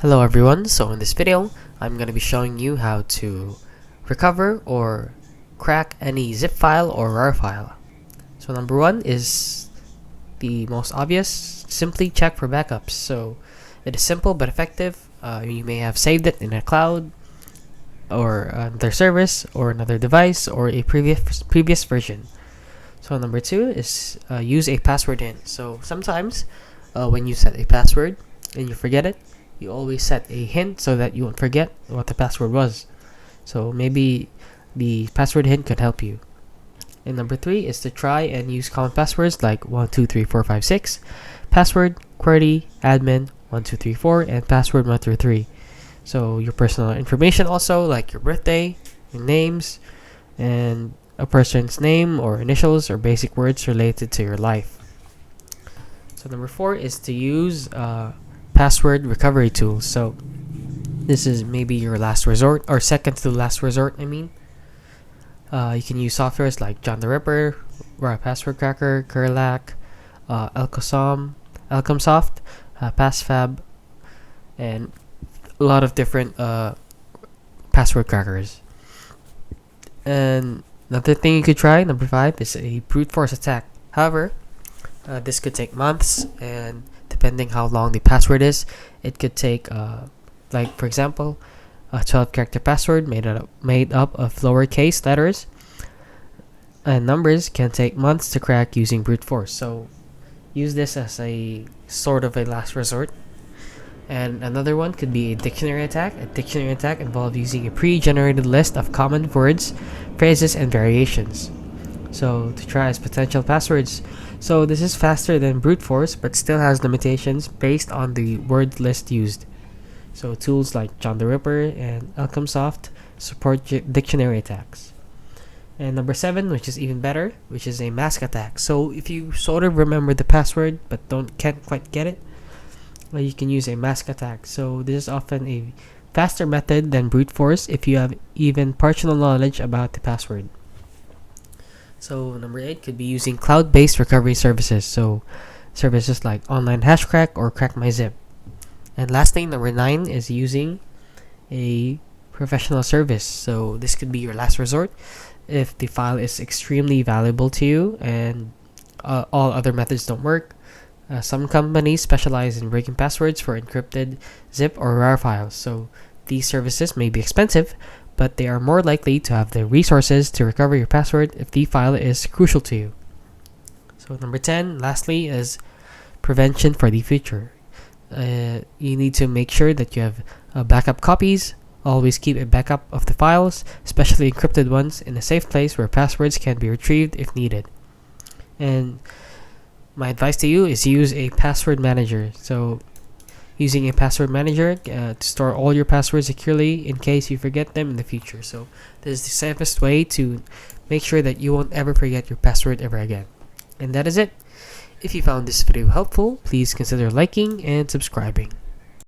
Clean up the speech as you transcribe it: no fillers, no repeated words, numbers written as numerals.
Hello everyone, so in this video, I'm going to be showing you how to recover or crack any zip file or RAR file. So number one is the most obvious, simply check for backups. So it is simple but effective. You may have saved it in a cloud or another service or another device or a previous version. So number two is use a password hint. So sometimes when you set a password and you forget it, you always set a hint so that you won't forget what the password was. So maybe the password hint could help you. And number three is to try and use common passwords like 123456, password, QWERTY, admin, 1234, and password 123. So your personal information also, like your birthday, your names, and a person's name or initials or basic words related to your life. So number four is to use password recovery tools. So this is maybe your last resort or second to last resort. You can use softwares like John the Ripper, RAR Password Cracker, Curlac, Elcomsoft, PassFab, and a lot of different password crackers. And another thing you could try, number five, is a brute force attack. However, this could take months, and depending how long the password is, it could take, like for example, a 12-character password made up of lowercase letters and numbers can take months to crack using brute force. So use this as a sort of a last resort. And another one could be a dictionary attack. A dictionary attack involves using a pre-generated list of common words, phrases, and variations. So to try as potential passwords. So this is faster than brute force but still has limitations based on the word list used. So tools like John the Ripper and Elcomsoft support dictionary attacks. And number seven, which is even better, which is a mask attack. So if you sort of remember the password but can't quite get it, you can use a mask attack. So this is often a faster method than brute force if you have even partial knowledge about the password. So number eight could be using cloud-based recovery services. So services like online hashcrack or crackmyzip. And lastly, number nine is using a professional service. So this could be your last resort if the file is extremely valuable to you and all other methods don't work. Some companies specialize in breaking passwords for encrypted zip or RAR files. So these services may be expensive, but they are more likely to have the resources to recover your password if the file is crucial to you. So number 10, lastly, is prevention for the future. You need to make sure that you have backup copies. Always keep a backup of the files, especially encrypted ones, in a safe place where passwords can be retrieved if needed. And my advice to you is use a password manager. So using a password manager to store all your passwords securely in case you forget them in the future. So this is the safest way to make sure that you won't ever forget your password ever again. And that is it. If you found this video helpful, please consider liking and subscribing.